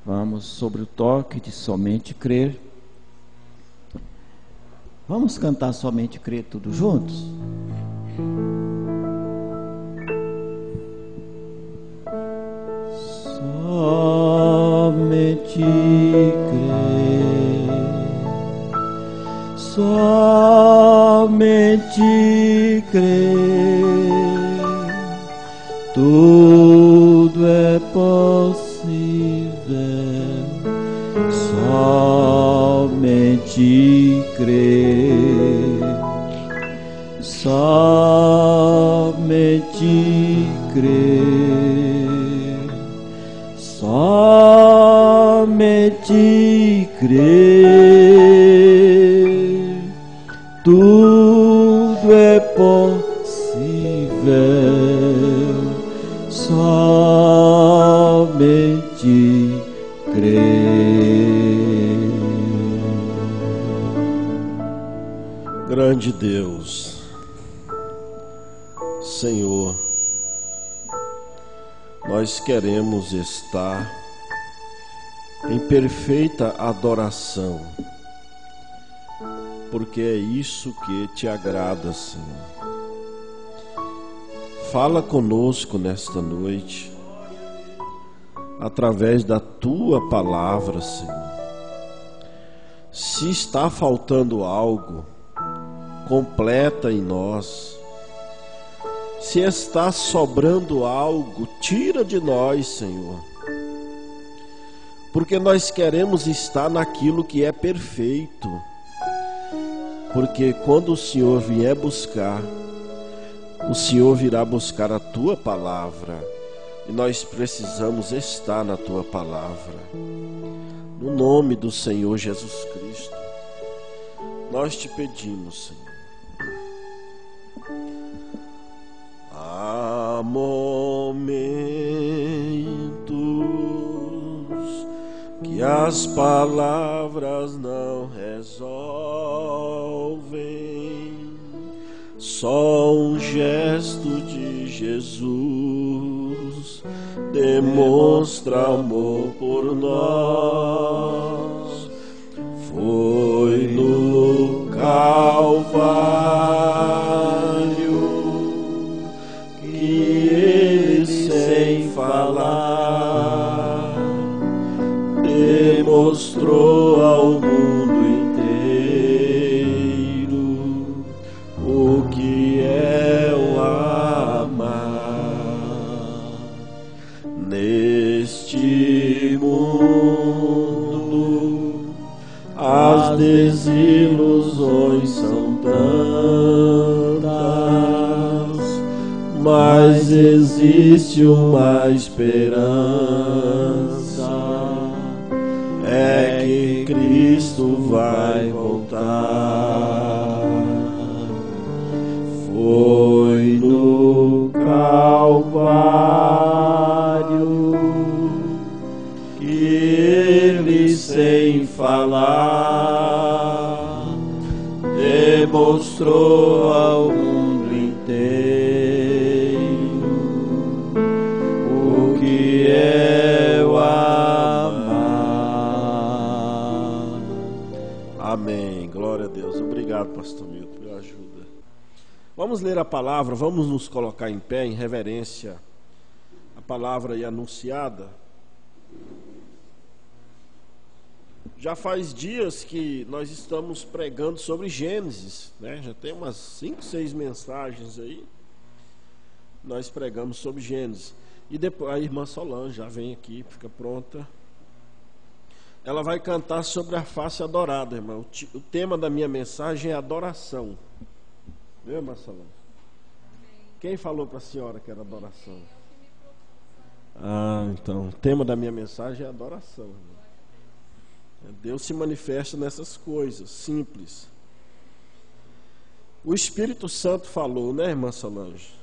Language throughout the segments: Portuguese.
Vamos sobre o toque de Somente Crer. Vamos cantar Somente Crer todos juntos? Somente crer, somente crer, tudo é possível. Somente crer, somente crer, somente crer, tudo é possível. Somente crer. Grande Deus, Senhor, nós queremos estar em perfeita adoração, porque é isso que te agrada, Senhor. Fala conosco nesta noite, através da tua palavra, Senhor. Se está faltando algo, completa em nós. Se está sobrando algo, tira de nós, Senhor. Porque nós queremos estar naquilo que é perfeito. Porque quando o Senhor vier buscar, o Senhor virá buscar a tua palavra. E nós precisamos estar na tua palavra. No nome do Senhor Jesus Cristo, nós te pedimos, Senhor. Há momentos que as palavras não resolvem, só um gesto de Jesus demonstra amor por nós. Foi no Calvário que ele, sem falar, demonstrou ao mundo inteiro o que é o amar. Neste mundo as desilusões são tantas, mas existe uma esperança, é que Cristo vai voltar. Foi no Calvário que ele, sem falar, demonstrou ao mundo inteiro o que é o amar. Amém. Glória a Deus. Obrigado, pastor Milton, pela ajuda. Vamos ler a palavra, vamos nos colocar em pé em reverência à palavra aí anunciada. Já faz dias que nós estamos pregando sobre Gênesis, né? Já tem umas 5, 6 mensagens aí. Nós pregamos sobre Gênesis. E depois a irmã Solange já vem aqui, fica pronta. Ela vai cantar sobre a face adorada, irmã. O tema da minha mensagem é adoração. Viu, irmã Solange? Quem falou para a senhora que era adoração? Ah, então, o tema da minha mensagem é adoração, irmã. Deus se manifesta nessas coisas simples. O Espírito Santo falou, né, irmã Solange?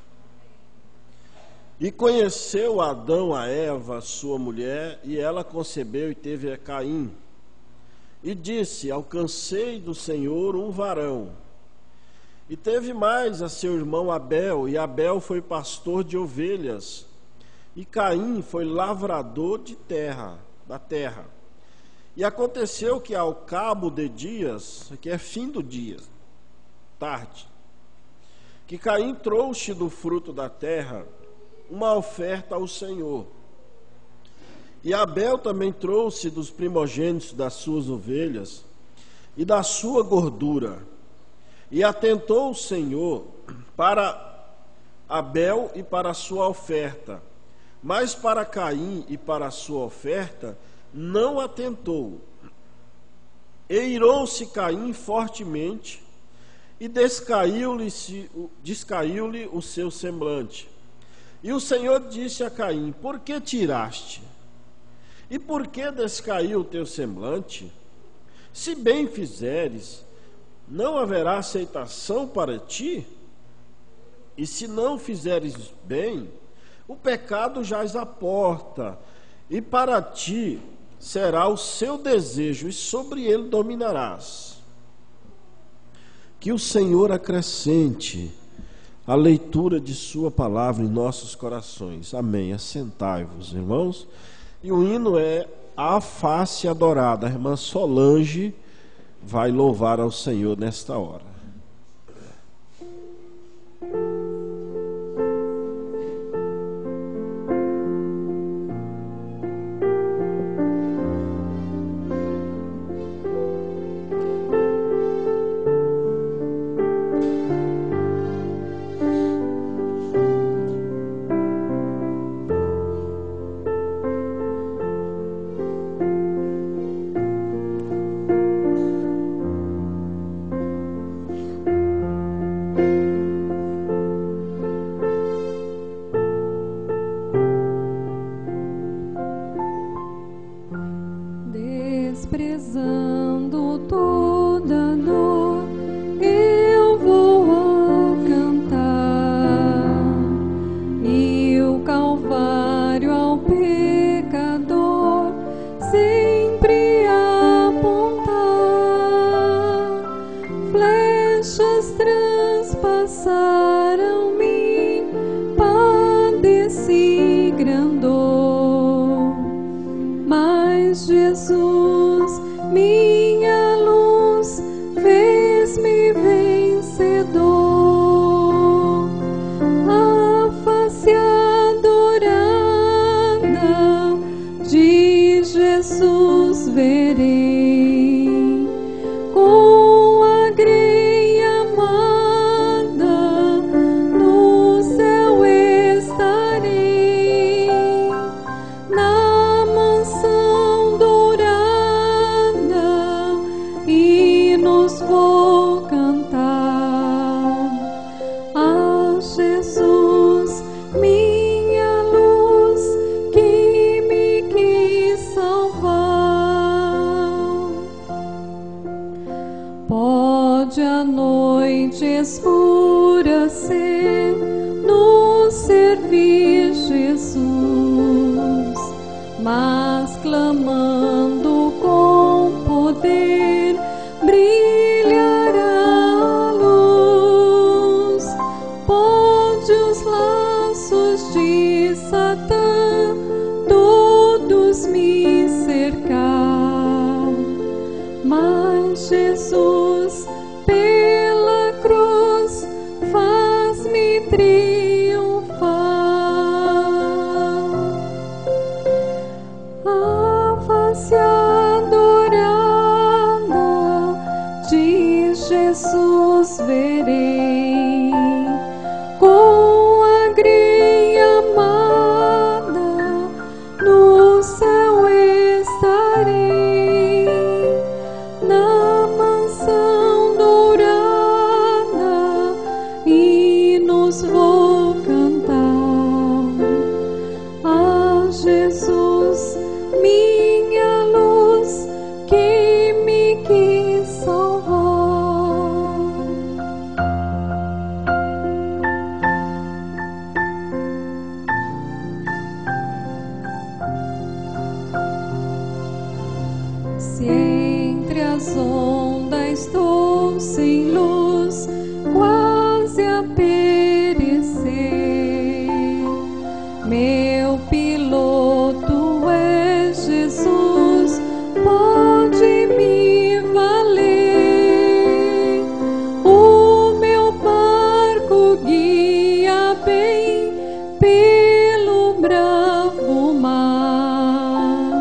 E conheceu Adão a Eva, sua mulher, e ela concebeu e teve a Caim. E disse: alcancei do Senhor um varão. E teve mais a seu irmão Abel, e Abel foi pastor de ovelhas, e Caim foi lavrador de terra. da terra. E aconteceu que ao cabo de dias, que é fim do dia, tarde, que Caim trouxe do fruto da terra uma oferta ao Senhor. E Abel também trouxe dos primogênitos das suas ovelhas e da sua gordura. E atentou o Senhor para Abel e para a sua oferta, mas para Caim e para a sua oferta não atentou. E irou-se Caim fortemente, e descaiu-lhe o seu semblante. E o Senhor disse a Caim: por que tiraste? E por que descaiu o teu semblante? Se bem fizeres, não haverá aceitação para ti? E se não fizeres bem, o pecado jaz à porta, e para ti será o seu desejo, e sobre ele dominarás. Que o Senhor acrescente a leitura de sua palavra em nossos corações. Amém. Assentai-vos, irmãos. E o hino é A Face Adorada. A irmã Solange vai louvar ao Senhor nesta hora. Desprezando toda dor, eu vou cantar, e o Calvário ao pecador sempre apontar. Flechas transpassaram-me, padeci grande dor, mas Jesus, minha luz, fez-me vencedor. A face adorada de Jesus verei, com a grei amada no céu estarei, na mansão dourada, e nos vou cantar a Jesus, minha luz, que me quis salvar. Pode a noite escura ser, nos servir Jesus, mas clamando com poder brilhará a luz. Pode os laços de Satã todos me cercar, mas Jesus pela cruz faz-me triunfar. A face adorada de Jesus verei, com a grei amada no céu estarei, na mansão dourada, e nos vou cantar a Jesus, minha luz, que me quis salvar. Se entre as ondas estou sem luz, quase a perecer, meu piloto é Jesus. pode me valer. O meu barco guia bem pelo bravo mar.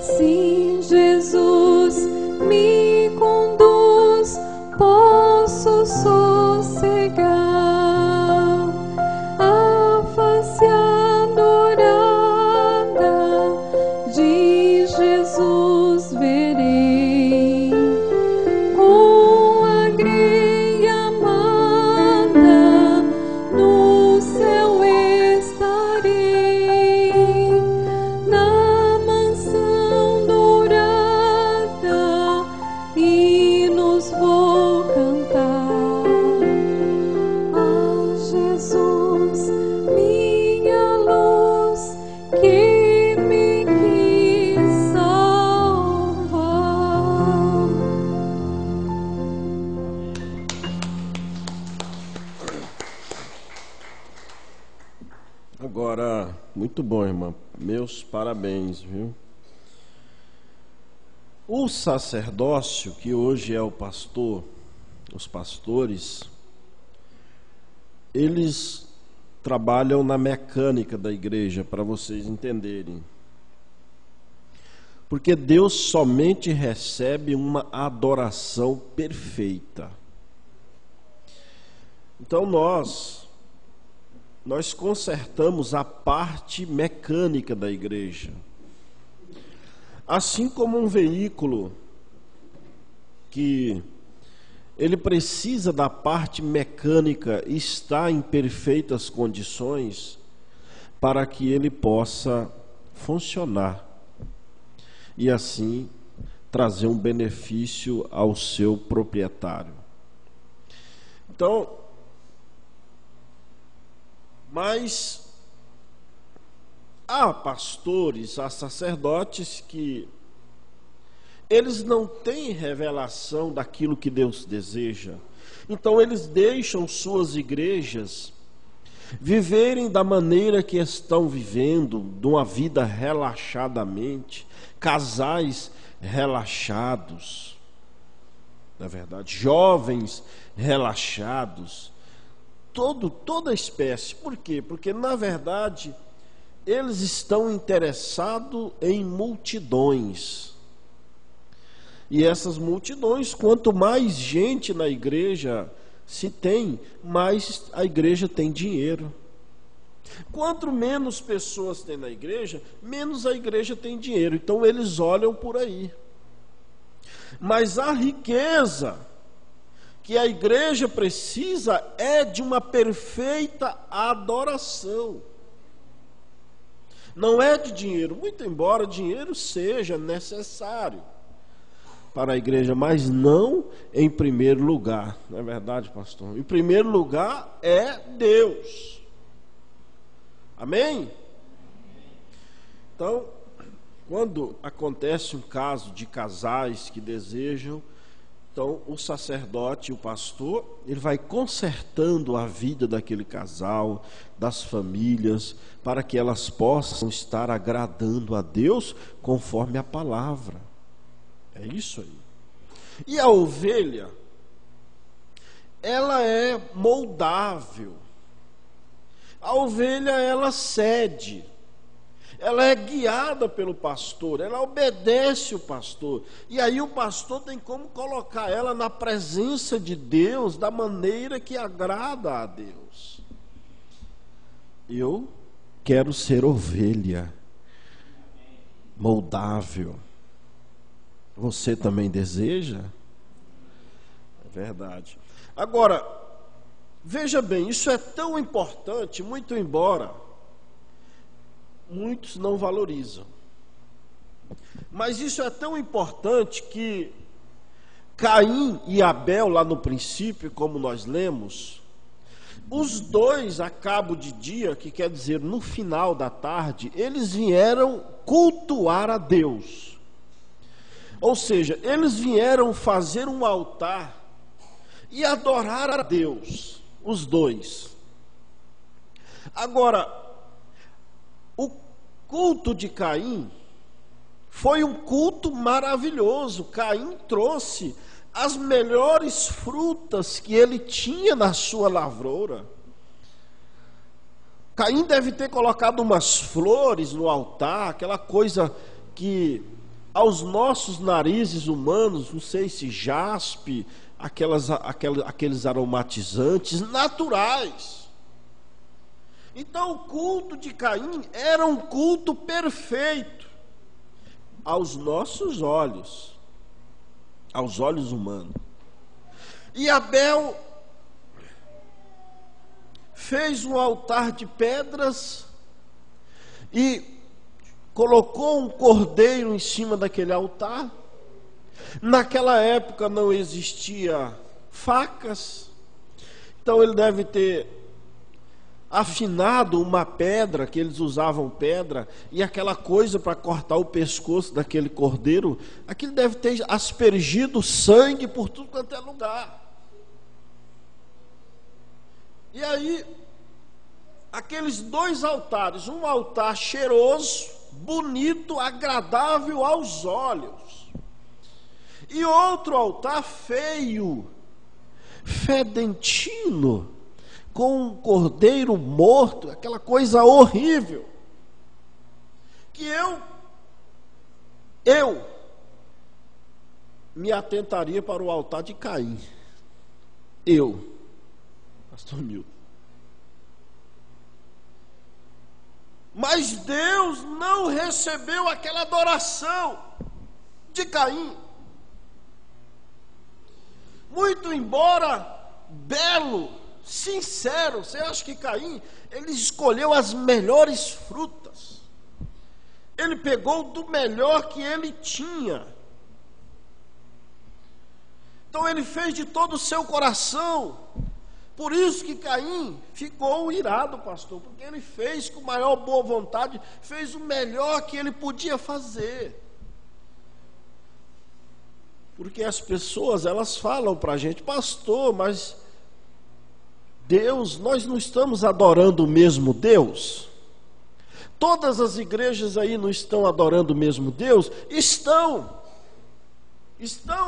Sim, Jesus me conduz, posso sossegar. A face adorada de Jesus verei. Com a grei amada no céu estarei. Na mansão dourada hinos vou cantar. Ah, Jesus, minha luz, que me quis salvar. Agora, muito bom, irmã. Meus parabéns, viu? O sacerdócio, que hoje é o pastor, os pastores, eles trabalham na mecânica da igreja, para vocês entenderem. Porque Deus somente recebe uma adoração perfeita. Então nós consertamos a parte mecânica da igreja. Assim como um veículo que ele precisa da parte mecânica estar em perfeitas condições para que ele possa funcionar e assim trazer um benefício ao seu proprietário. Então, mas há pastores, há sacerdotes que eles não têm revelação daquilo que Deus deseja. Então eles deixam suas igrejas viverem da maneira que estão vivendo, de uma vida relaxadamente, casais relaxados, na verdade, jovens relaxados, toda espécie. Por quê? Porque na verdade eles estão interessados em multidões. E essas multidões, quanto mais gente na igreja se tem, mais a igreja tem dinheiro. Quanto menos pessoas tem na igreja, menos a igreja tem dinheiro. Então eles olham por aí. Mas a riqueza que a igreja precisa é de uma perfeita adoração. Não é de dinheiro, muito embora dinheiro seja necessário para a igreja, mas não em primeiro lugar. Não é verdade, pastor? Em primeiro lugar é Deus. Amém? Então, quando acontece um caso de casais que desejam, então o sacerdote, o pastor, ele vai consertando a vida daquele casal, das famílias, para que elas possam estar agradando a Deus conforme a palavra. É isso aí. E a ovelha, ela é moldável. A ovelha, ela cede. Ela é guiada pelo pastor, ela obedece o pastor. E aí o pastor tem como colocar ela na presença de Deus da maneira que agrada a Deus. Eu quero ser ovelha, moldável. Você também deseja? É verdade. Agora, veja bem, isso é tão importante, muito embora muitos não valorizam. Mas isso é tão importante que Caim e Abel, lá no princípio, como nós lemos, os dois, a cabo de dia, que quer dizer no final da tarde, eles vieram cultuar a Deus. Ou seja, eles vieram fazer um altar e adorar a Deus, os dois. Agora, o culto de Caim Foi um culto maravilhoso. Caim trouxe as melhores frutas que ele tinha na sua lavoura. Caim deve ter colocado umas flores no altar, aquela coisa que aos nossos narizes humanos, não sei se jaspe, aqueles aromatizantes naturais. Então o culto de Caim era um culto perfeito aos nossos olhos, aos olhos humanos. E Abel fez um altar de pedras e colocou um cordeiro em cima daquele altar. Naquela época não existia facas, então ele deve ter afinado uma pedra, que eles usavam pedra, e aquela coisa para cortar o pescoço daquele cordeiro, aquilo deve ter aspergido sangue por tudo quanto é lugar. E aí, aqueles dois altares, um altar cheiroso, bonito, agradável aos olhos, e outro altar feio, fedentino, com um cordeiro morto, aquela coisa horrível, que eu me atentaria para o altar de Caim. Pastor Milton. Mas Deus não recebeu aquela adoração de Caim. Muito embora belo, sincero, você acha que Caim, ele escolheu as melhores frutas. Ele pegou do melhor que ele tinha. Então ele fez de todo o seu coração. Por isso que Caim ficou irado, pastor, porque ele fez com maior boa vontade, fez o melhor que ele podia fazer. Porque as pessoas, elas falam para a gente, pastor, mas Deus, nós não estamos adorando o mesmo Deus? Todas as igrejas aí não estão adorando o mesmo Deus? Estão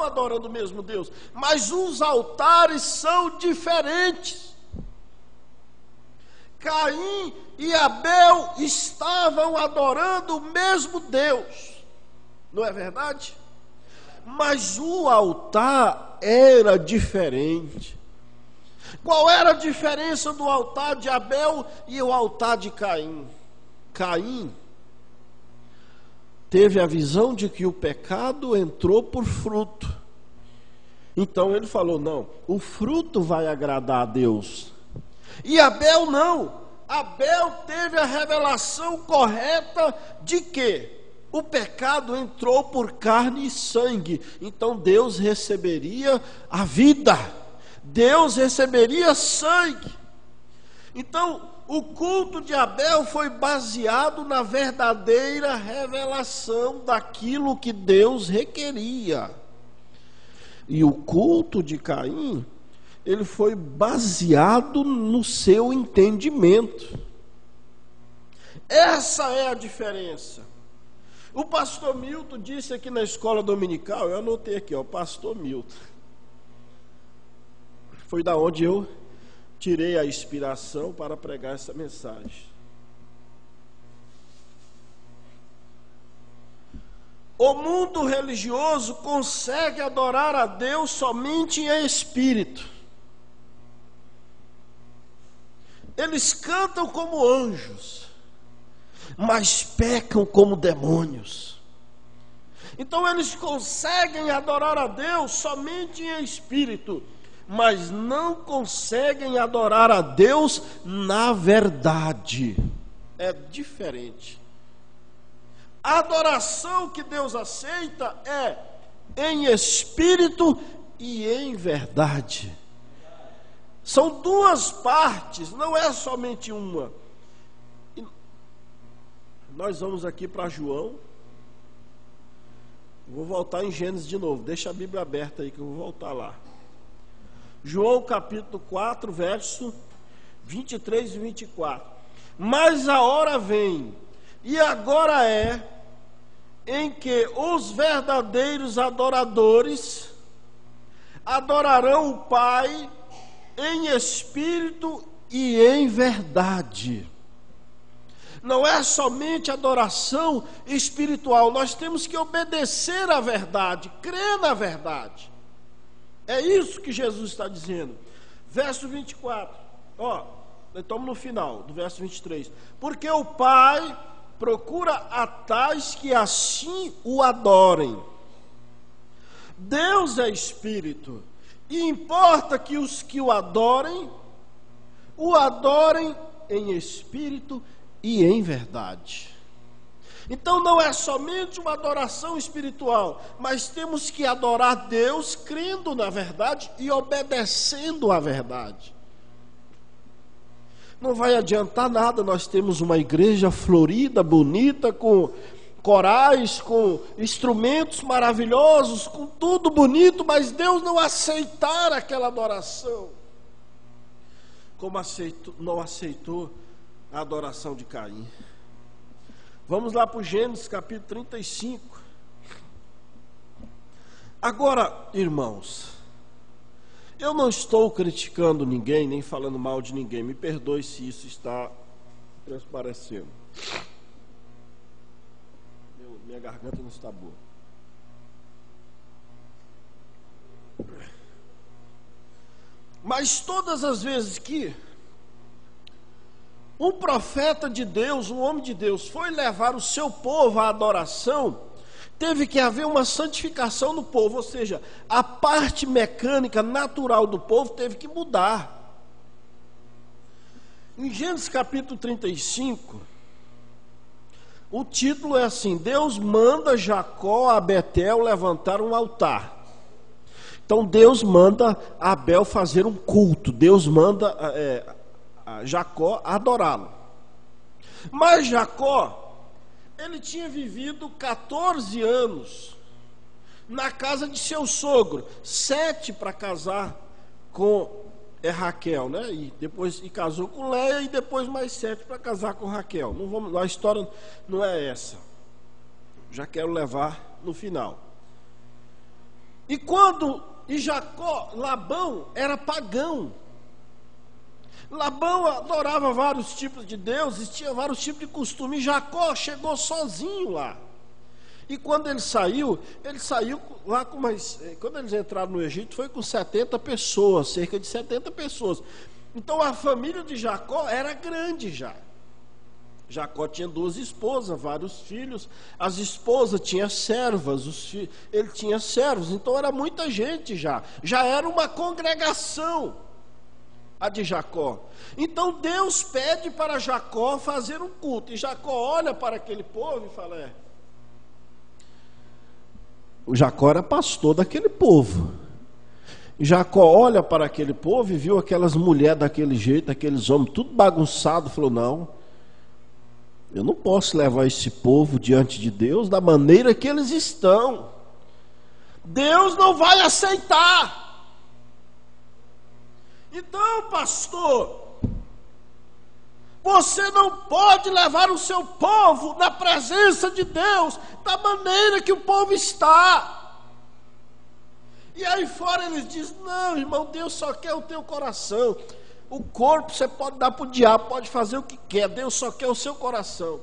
adorando o mesmo Deus, mas os altares são diferentes. Caim e Abel estavam adorando o mesmo Deus, não é verdade? Mas o altar era diferente. Qual era a diferença do altar de Abel e o altar de Caim? Caim teve a visão de que o pecado entrou por fruto. Então ele falou, não, o fruto vai agradar a Deus. E Abel não. Abel teve a revelação correta de que o pecado entrou por carne e sangue. Então Deus receberia a vida. Deus receberia sangue. Então o culto de Abel foi baseado na verdadeira revelação daquilo que Deus requeria. E o culto de Caim, ele foi baseado no seu entendimento. Essa é a diferença. O pastor Milton disse aqui na escola dominical, eu anotei aqui, pastor Milton. Foi da onde eu tirei a inspiração para pregar essa mensagem. O mundo religioso consegue adorar a Deus somente em espírito. Eles cantam como anjos, mas pecam como demônios. Então eles conseguem adorar a Deus somente em espírito, mas não conseguem adorar a Deus na verdade. É diferente. A adoração que Deus aceita é em espírito e em verdade. São duas partes, não é somente uma. E nós vamos aqui para João. Vou voltar em Gênesis de novo. Deixa a Bíblia aberta aí que eu vou voltar lá. João capítulo 4, verso 23 e 24. Mas a hora vem, e agora é, em que os verdadeiros adoradores adorarão o Pai em espírito e em verdade. Não é somente adoração espiritual, nós temos que obedecer à verdade, crer na verdade. É isso que Jesus está dizendo. Verso 24, estamos no final do verso 23. Porque o Pai procura a tais que assim o adorem. Deus é espírito, e importa que os que o adorem em espírito e em verdade. Então não é somente uma adoração espiritual, mas temos que adorar Deus crendo na verdade e obedecendo à verdade. Não vai adiantar nada nós temos uma igreja florida, bonita, com corais, com instrumentos maravilhosos, com tudo bonito, mas Deus não aceitar aquela adoração, como não aceitou a adoração de Caim. Vamos lá para o Gênesis capítulo 35. Agora, irmãos, eu não estou criticando ninguém, nem falando mal de ninguém. Me perdoe se isso está transparecendo. Minha garganta não está boa. Mas todas as vezes que um profeta de Deus, um homem de Deus, foi levar o seu povo à adoração, teve que haver uma santificação no povo, ou seja, a parte mecânica natural do povo teve que mudar. Em Gênesis capítulo 35, o título é assim: Deus manda Jacó a Betel levantar um altar. Então Deus manda Abel fazer um culto, Deus manda a Jacó adorá-lo. Mas Jacó, ele tinha vivido 14 anos na casa de seu sogro, 7 para casar com Raquel, né? E casou com Leia, e depois mais 7 para casar com Raquel. A história não é essa. Já quero levar no final. E Jacó, Labão era pagão. Labão adorava vários tipos de deuses, tinha vários tipos de costumes. E Jacó chegou sozinho lá. E quando ele saiu lá com mais... Quando eles entraram no Egito, foi com 70 pessoas, cerca de 70 pessoas. Então a família de Jacó era grande já. Jacó tinha 2 esposas, vários filhos. As esposas tinham servas, ele tinha servos. Então era muita gente já. Já era uma congregação a de Jacó. Então Deus pede para Jacó fazer um culto. E Jacó olha para aquele povo e fala: o Jacó era pastor daquele povo. E Jacó olha para aquele povo e viu aquelas mulheres daquele jeito, aqueles homens tudo bagunçado. Falou: não, eu não posso levar esse povo diante de Deus da maneira que eles estão. Deus não vai aceitar. Então, pastor, você não pode levar o seu povo na presença de Deus da maneira que o povo está. E aí fora eles dizem: não, irmão, Deus só quer o teu coração. O corpo você pode dar para o diabo, pode fazer o que quer, Deus só quer o seu coração.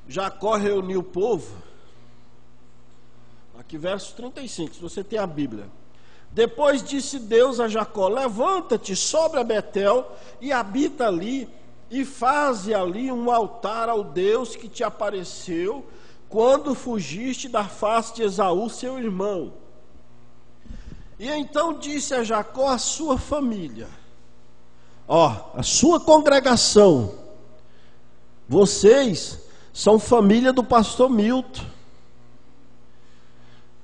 Jacó reuniu o povo. Aqui verso 35, se você tem a Bíblia. Depois disse Deus a Jacó: levanta-te sobre a Betel e habita ali, e faze ali um altar ao Deus que te apareceu quando fugiste da face de Esaú seu irmão. E então disse a Jacó a sua família, a sua congregação: vocês são família do pastor Milton.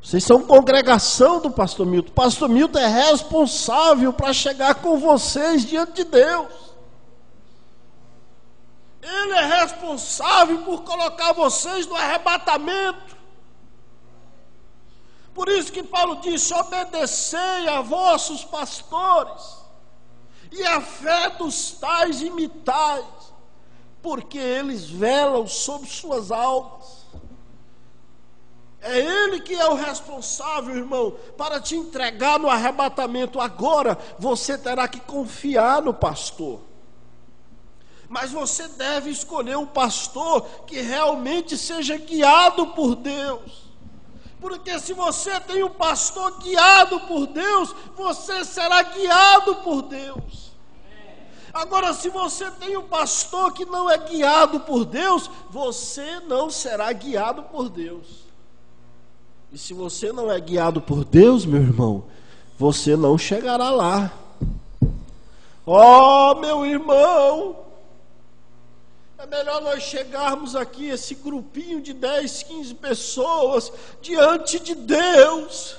Vocês são congregação do pastor Milton. O pastor Milton é responsável para chegar com vocês diante de Deus. Ele é responsável por colocar vocês no arrebatamento. Por isso que Paulo disse: obedecei a vossos pastores, e a fé dos tais imitais, porque eles velam sobre suas almas. É Ele que é o responsável, irmão, para te entregar no arrebatamento. Agora, você terá que confiar no pastor. Mas você deve escolher um pastor que realmente seja guiado por Deus. Porque se você tem um pastor guiado por Deus, você será guiado por Deus. Agora, se você tem um pastor que não é guiado por Deus, você não será guiado por Deus. E se você não é guiado por Deus, meu irmão, você não chegará lá. Oh, meu irmão, é melhor nós chegarmos aqui, esse grupinho de 10, 15 pessoas, diante de Deus,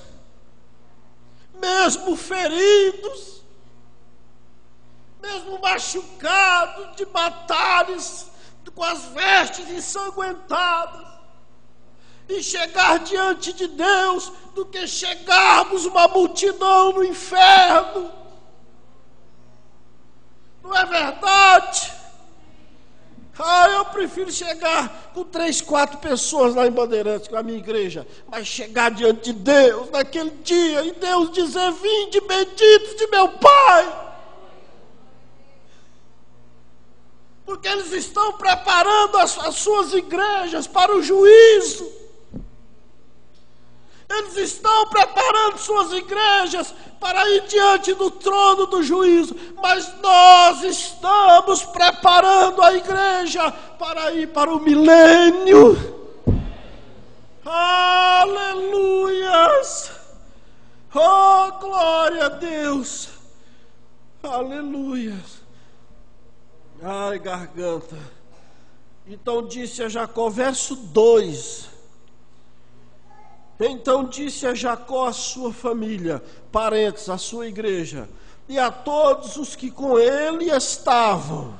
mesmo feridos, mesmo machucados de batalhas, com as vestes ensanguentadas, e chegar diante de Deus, do que chegarmos uma multidão no inferno. Não é verdade? Eu prefiro chegar com 3, 4 pessoas lá em Bandeirantes, com a minha igreja, mas chegar diante de Deus naquele dia, e Deus dizer: vinde benditos de meu Pai. Porque eles estão preparando as suas igrejas para o juízo. Eles estão preparando suas igrejas para ir diante do trono do juízo. Mas nós estamos preparando a igreja para ir para o milênio. Aleluias! Oh, glória a Deus! Aleluias! Ai, garganta. Então disse a Jacó, verso 2: então disse a Jacó a sua família, parentes, a sua igreja, e a todos os que com ele estavam: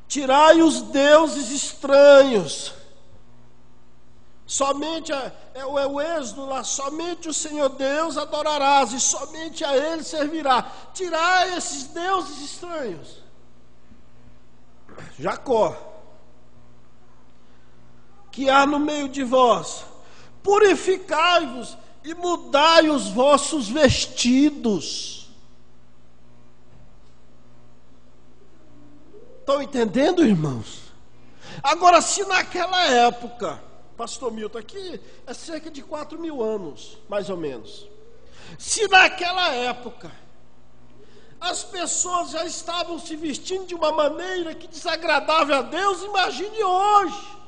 tirai os deuses estranhos. Somente é o êxodo lá, somente o Senhor Deus adorarás, e somente a Ele servirá. Tirai esses deuses estranhos. Jacó, que há no meio de vós, purificai-vos e mudai os vossos vestidos. Estão entendendo, irmãos? Agora, se naquela época, pastor Milton, aqui é cerca de 4.000 anos, mais ou menos. Se naquela época as pessoas já estavam se vestindo de uma maneira que desagradava a Deus, imagine hoje.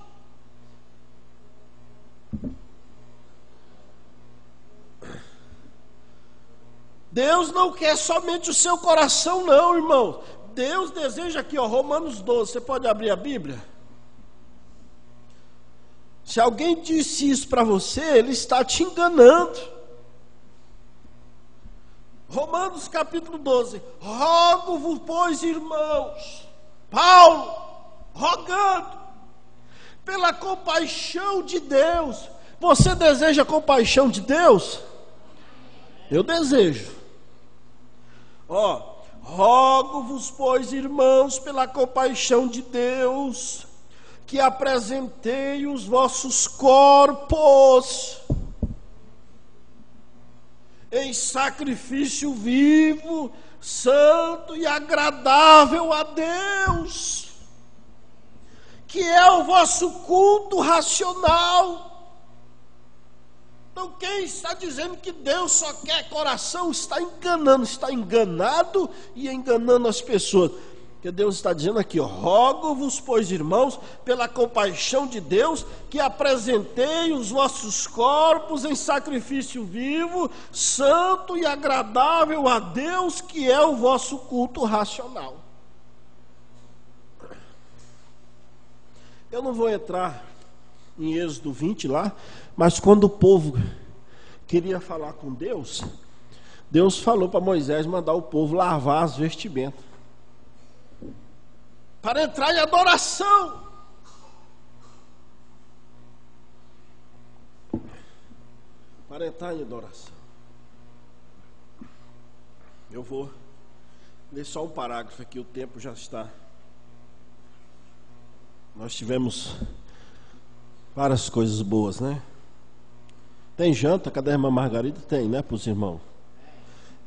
Deus não quer somente o seu coração, não, irmão. Deus deseja aqui, Romanos 12, você pode abrir a Bíblia? Se alguém disse isso para você, ele está te enganando. Romanos capítulo 12: rogo-vos, pois, irmãos, Paulo, rogando, pela compaixão de Deus. Você deseja a compaixão de Deus? Eu desejo. Rogo-vos, pois, irmãos, pela compaixão de Deus, que apresentei os vossos corpos em sacrifício vivo, santo e agradável a Deus, que é o vosso culto racional. Então, quem está dizendo que Deus só quer coração está enganado e enganando as pessoas. Porque Deus está dizendo aqui, rogo-vos, pois, irmãos, pela compaixão de Deus, que apresentei os vossos corpos em sacrifício vivo, santo e agradável a Deus, que é o vosso culto racional. Eu não vou entrar em Êxodo 20 lá, mas quando o povo queria falar com Deus, Deus falou para Moisés mandar o povo lavar as vestimentas para entrar em adoração. Para entrar em adoração. Eu vou ler só um parágrafo aqui, o tempo já está Nós tivemos várias coisas boas, né? Tem janta, cadê a irmã Margarida? Tem, né, para os irmãos?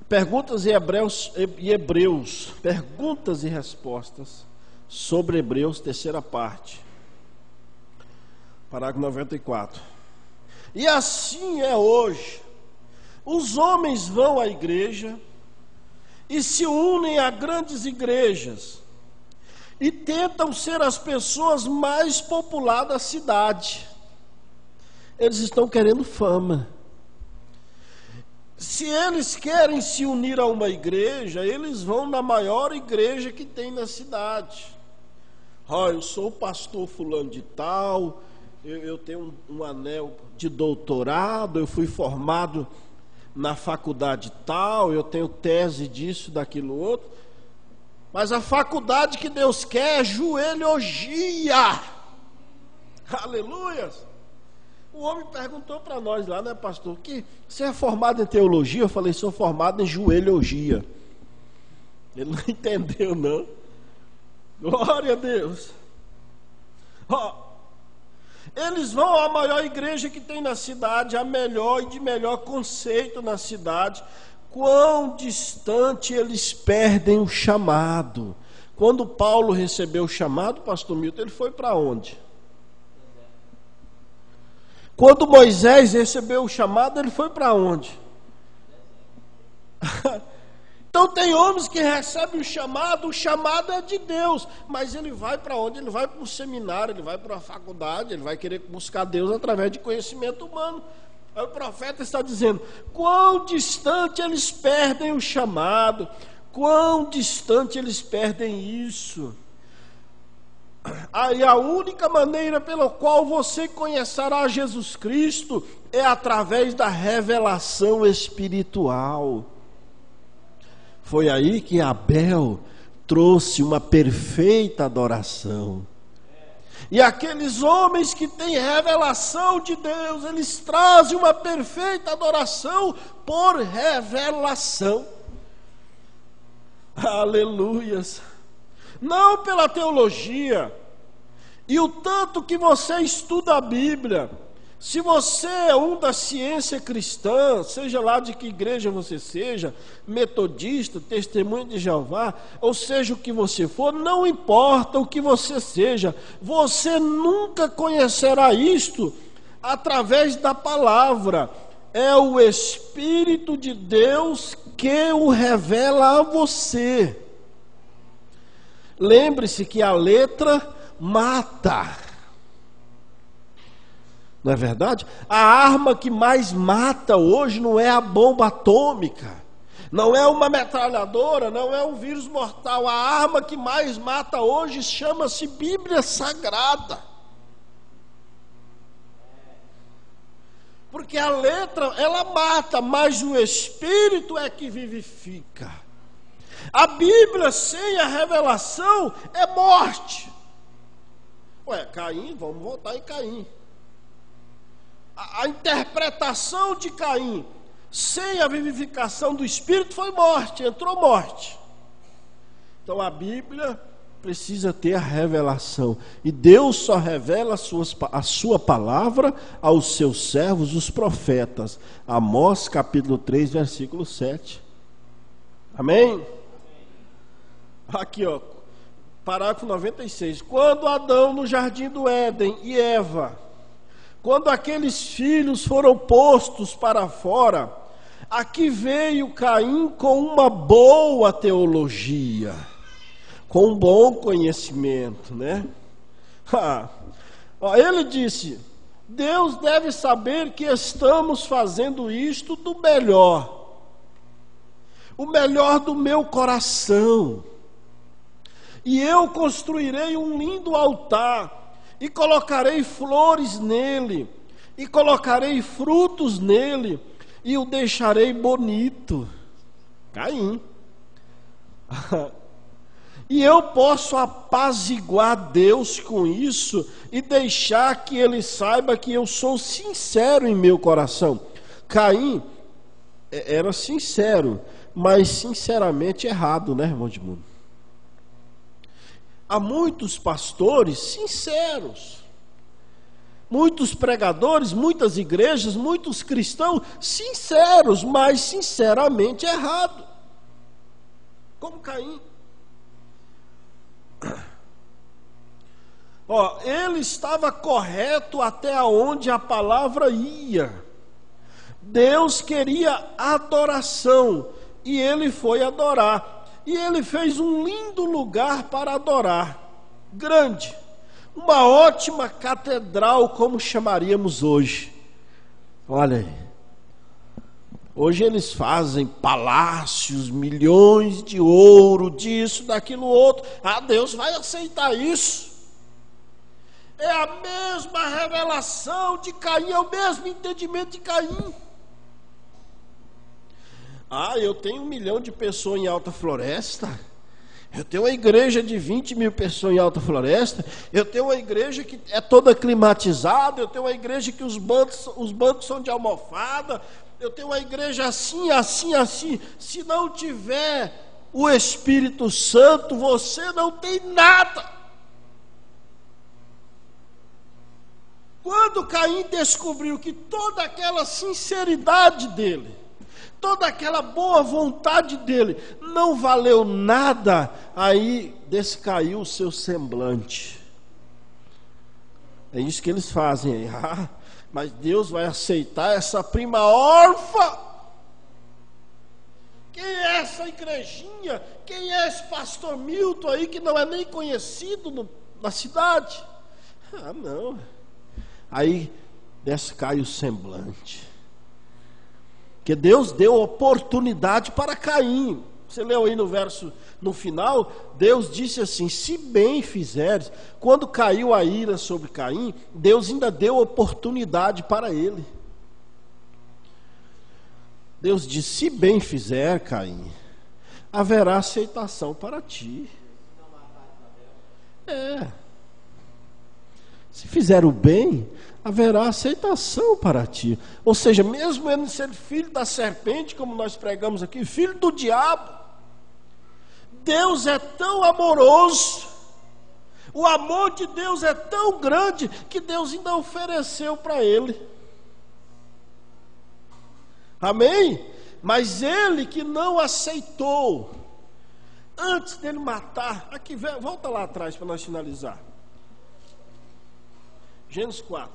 Perguntas e Hebreus, perguntas e respostas sobre Hebreus, terceira parte. Parágrafo 94. E assim é hoje. Os homens vão à igreja e se unem a grandes igrejas e tentam ser as pessoas mais populares da cidade. Eles estão querendo fama. Se eles querem se unir a uma igreja, eles vão na maior igreja que tem na cidade. Eu sou o pastor fulano de tal, eu tenho um anel de doutorado, eu fui formado na faculdade tal, eu tenho tese disso, daquilo outro. Mas a faculdade que Deus quer é joelhogia. Aleluia! O homem perguntou para nós lá, né, pastor, que você é formado em teologia? Eu falei, sou formado em joelhogia. Ele não entendeu, não. Glória a Deus. Eles vão à maior igreja que tem na cidade, a melhor e de melhor conceito na cidade. Quão distante eles perdem o chamado. Quando Paulo recebeu o chamado, pastor Milton, ele foi para onde? Quando Moisés recebeu o chamado, ele foi para onde? Então tem homens que recebem o chamado é de Deus, mas ele vai para onde? Ele vai para um seminário, ele vai para uma faculdade, ele vai querer buscar Deus através de conhecimento humano. Aí o profeta está dizendo, quão distante eles perdem o chamado, quão distante eles perdem isso. Aí a única maneira pela qual você conhecerá Jesus Cristo é através da revelação espiritual. Foi aí que Abel trouxe uma perfeita adoração. E aqueles homens que têm revelação de Deus, eles trazem uma perfeita adoração por revelação. Aleluias. Não pela teologia. E o tanto que você estuda a Bíblia, se você é um da ciência cristã, seja lá de que igreja você seja, metodista, testemunha de Jeová, ou seja o que você for, não importa o que você seja, você nunca conhecerá isto através da palavra. É o Espírito de Deus que o revela a você. Lembre-se que a letra mata. Não é verdade? A arma que mais mata hoje não é a bomba atômica, não é uma metralhadora, não é um vírus mortal. A arma que mais mata hoje chama-se Bíblia Sagrada. Porque a letra, ela mata, mas o Espírito é que vivifica. A Bíblia sem a revelação é morte. Caim, vamos voltar em Caim. A interpretação de Caim sem a vivificação do Espírito foi morte, entrou morte. Então a Bíblia precisa ter a revelação. E Deus só revela a sua palavra aos seus servos, os profetas. Amós capítulo 3, versículo 7. Amém? Aqui, parágrafo 96. Quando Adão no jardim do Éden e Eva, quando aqueles filhos foram postos para fora, aqui veio Caim com uma boa teologia, com um bom conhecimento, né? Ele disse, Deus deve saber que estamos fazendo isto do melhor, o melhor do meu coração. E eu construirei um lindo altar, e colocarei flores nele, e colocarei frutos nele, e o deixarei bonito. Caim. E eu posso apaziguar Deus com isso, e deixar que ele saiba que eu sou sincero em meu coração. Caim era sincero, mas sinceramente errado, né, irmão de mundo? há muitos pastores sinceros, muitos pregadores, muitas igrejas, muitos cristãos sinceros, mas sinceramente errado, como Caim. Ele estava correto até onde a palavra ia. Deus queria adoração e ele foi adorar. E ele fez um lindo lugar para adorar, grande, uma ótima catedral, como chamaríamos hoje. Olha aí, hoje eles fazem palácios, milhões de ouro, disso, daquilo, outro. Deus vai aceitar isso? É a mesma revelação de Caim, é o mesmo entendimento de Caim. Eu tenho 1 milhão de pessoas em Alta Floresta, eu tenho uma igreja de 20 mil pessoas em Alta Floresta, eu tenho uma igreja que é toda climatizada, eu tenho uma igreja que os bancos são de almofada, eu tenho uma igreja assim, assim, assim. Se não tiver o Espírito Santo, você não tem nada. Quando Caim descobriu que toda aquela sinceridade dele, toda aquela boa vontade dele não valeu nada, aí descaiu o seu semblante. É isso que eles fazem aí. Mas Deus vai aceitar essa prima órfã? Quem é essa igrejinha? Quem é esse pastor Milton aí que não é nem conhecido na cidade? Não. Aí descai o semblante. Porque Deus deu oportunidade para Caim. Você leu aí no verso, no final, Deus disse assim: se bem fizeres. Quando caiu a ira sobre Caim, Deus ainda deu oportunidade para ele. Deus disse: se bem fizer, Caim, haverá aceitação para ti. Se fizer o bem, haverá aceitação para ti. Ou seja, mesmo ele sendo filho da serpente, como nós pregamos aqui, filho do diabo, Deus é tão amoroso, o amor de Deus é tão grande, que Deus ainda ofereceu para ele. Amém? Mas ele que não aceitou, antes dele matar, aqui, volta lá atrás para nós finalizar. Gênesis 4.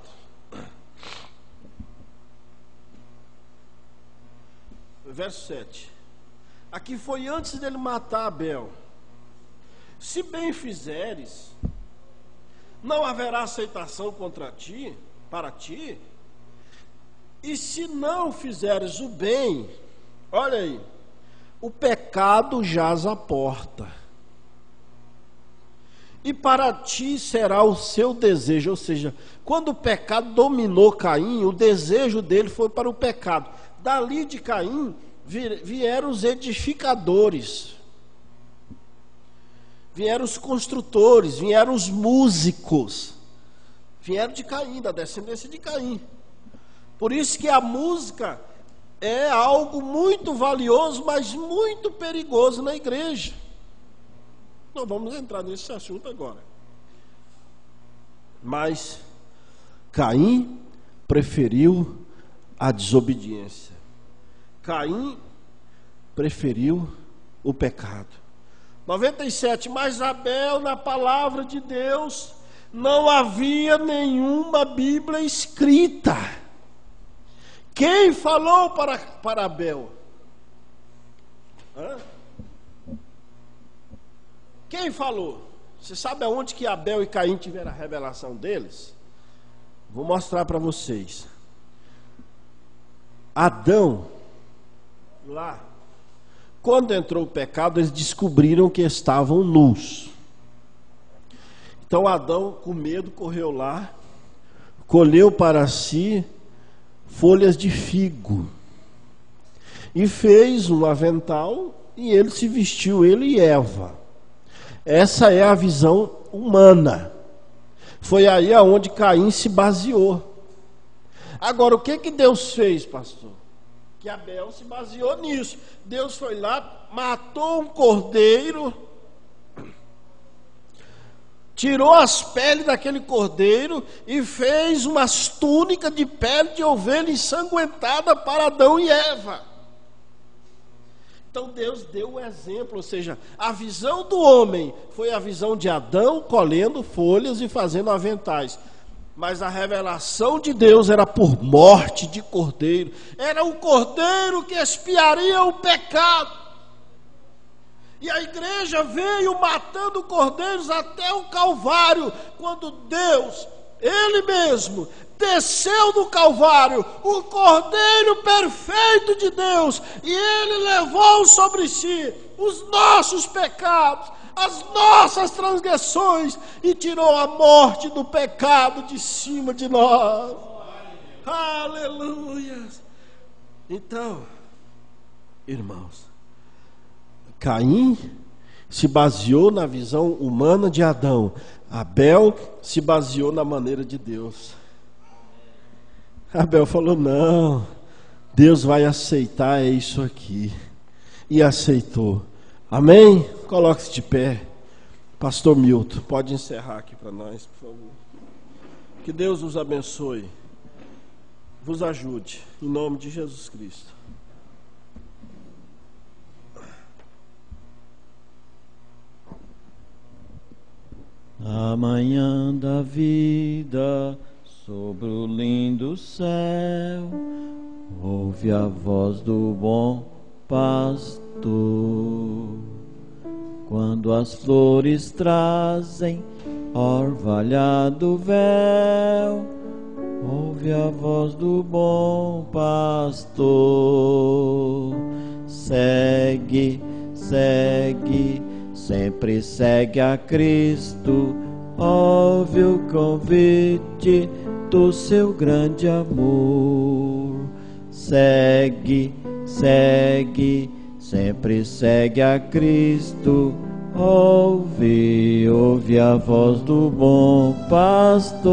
Verso 7. Aqui foi antes dele matar Abel. Se bem fizeres, não haverá aceitação contra ti, para ti. E se não fizeres o bem, olha aí, o pecado jaz à porta. E para ti será o seu desejo. Ou seja, quando o pecado dominou Caim, o desejo dele foi para o pecado. Dali de Caim vieram os edificadores, vieram os construtores, vieram os músicos, vieram de Caim, da descendência de Caim. Por isso que a música é algo muito valioso, mas muito perigoso na igreja. Não vamos entrar nesse assunto agora. Mas Caim preferiu a desobediência. Caim preferiu o pecado. 97. Mas Abel, na palavra de Deus, não havia nenhuma Bíblia escrita. Quem falou para Abel? Quem falou? Você sabe aonde que Abel e Caim tiveram a revelação deles? Vou mostrar para vocês. Adão, lá, quando entrou o pecado, eles descobriram que estavam nus. Então Adão, com medo, correu lá, colheu para si folhas de figo e fez um avental, e ele se vestiu, ele e Eva. Essa é a visão humana. Foi aí aonde Caim se baseou. Agora, o que Deus fez, pastor? Que Abel se baseou nisso. Deus foi lá, matou um cordeiro, tirou as peles daquele cordeiro e fez umas túnicas de pele de ovelha ensanguentada para Adão e Eva. Então Deus deu o exemplo, ou seja, a visão do homem foi a visão de Adão colhendo folhas e fazendo aventais. Mas a revelação de Deus era por morte de cordeiro. Era o cordeiro que expiaria o pecado. E a igreja veio matando cordeiros até o Calvário, quando Deus, Ele mesmo, desceu do Calvário, o Cordeiro perfeito de Deus, e Ele levou sobre si os nossos pecados, as nossas transgressões, e tirou a morte do pecado de cima de nós. Aleluia! Então, irmãos, Caim se baseou na visão humana de Adão, Abel se baseou na maneira de Deus. Abel falou: não, Deus vai aceitar isso aqui. E aceitou. Amém? Coloque-se de pé. Pastor Milton, pode encerrar aqui para nós, por favor. Que Deus nos abençoe, vos ajude, em nome de Jesus Cristo. Amanhã da vida, sobre o lindo céu, ouve a voz do bom pastor. Quando as flores trazem orvalhado véu, ouve a voz do bom pastor. Segue, segue, sempre segue a Cristo, ouve o convite do seu grande amor. Segue, segue, sempre segue a Cristo, ouve, ouve a voz do bom pastor.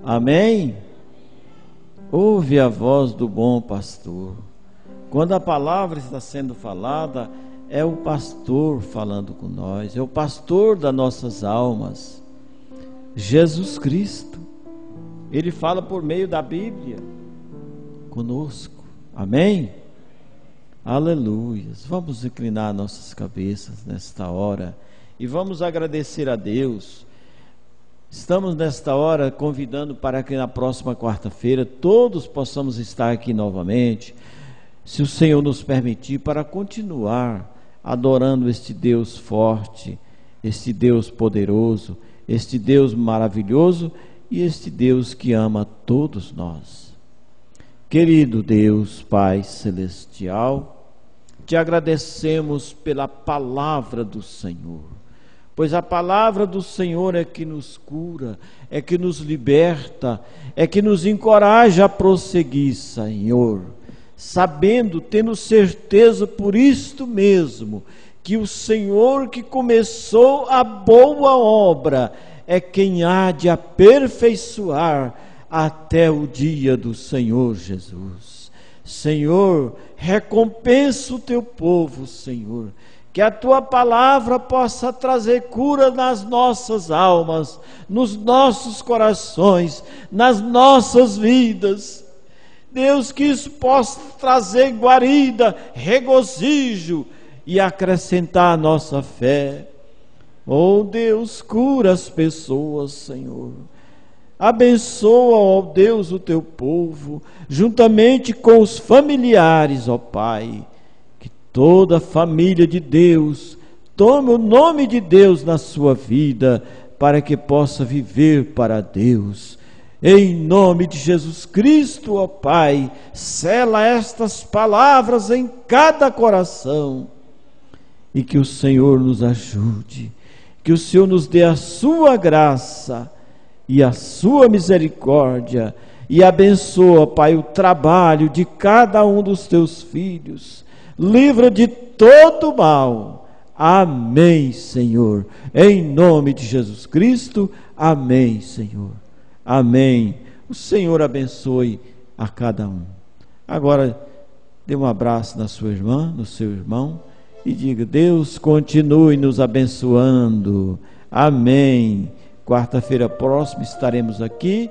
Amém? Ouve a voz do bom pastor. Quando a palavra está sendo falada, é o pastor falando com nós, é o pastor das nossas almas, Jesus Cristo. Ele fala por meio da Bíblia conosco. Amém? Aleluias. Vamos inclinar nossas cabeças nesta hora e vamos agradecer a Deus. Estamos nesta hora convidando para que na próxima quarta-feira todos possamos estar aqui novamente, se o Senhor nos permitir, para continuar adorando este Deus forte, este Deus poderoso, este Deus maravilhoso e este Deus que ama todos nós. Querido Deus, Pai Celestial, te agradecemos pela palavra do Senhor, pois a palavra do Senhor é que nos cura, é que nos liberta, é que nos encoraja a prosseguir, Senhor, sabendo, tendo certeza por isto mesmo, que o Senhor que começou a boa obra é quem há de aperfeiçoar até o dia do Senhor Jesus. Senhor, recompensa o teu povo, Senhor, que a tua palavra possa trazer cura nas nossas almas, nos nossos corações, nas nossas vidas. Deus, que isso possa trazer guarida, regozijo e acrescentar a nossa fé. Oh Deus, cura as pessoas, Senhor. Abençoa, ó Deus, o teu povo, juntamente com os familiares, ó Pai. Que toda a família de Deus tome o nome de Deus na sua vida, para que possa viver para Deus. Em nome de Jesus Cristo, ó Pai, sela estas palavras em cada coração, e que o Senhor nos ajude, que o Senhor nos dê a sua graça e a sua misericórdia, e abençoa, Pai, o trabalho de cada um dos teus filhos, livra de todo mal. Amém, Senhor, em nome de Jesus Cristo. Amém, Senhor. Amém. O Senhor abençoe a cada um. Agora, dê um abraço na sua irmã, no seu irmão, e diga: Deus continue nos abençoando. Amém. Quarta-feira próxima estaremos aqui.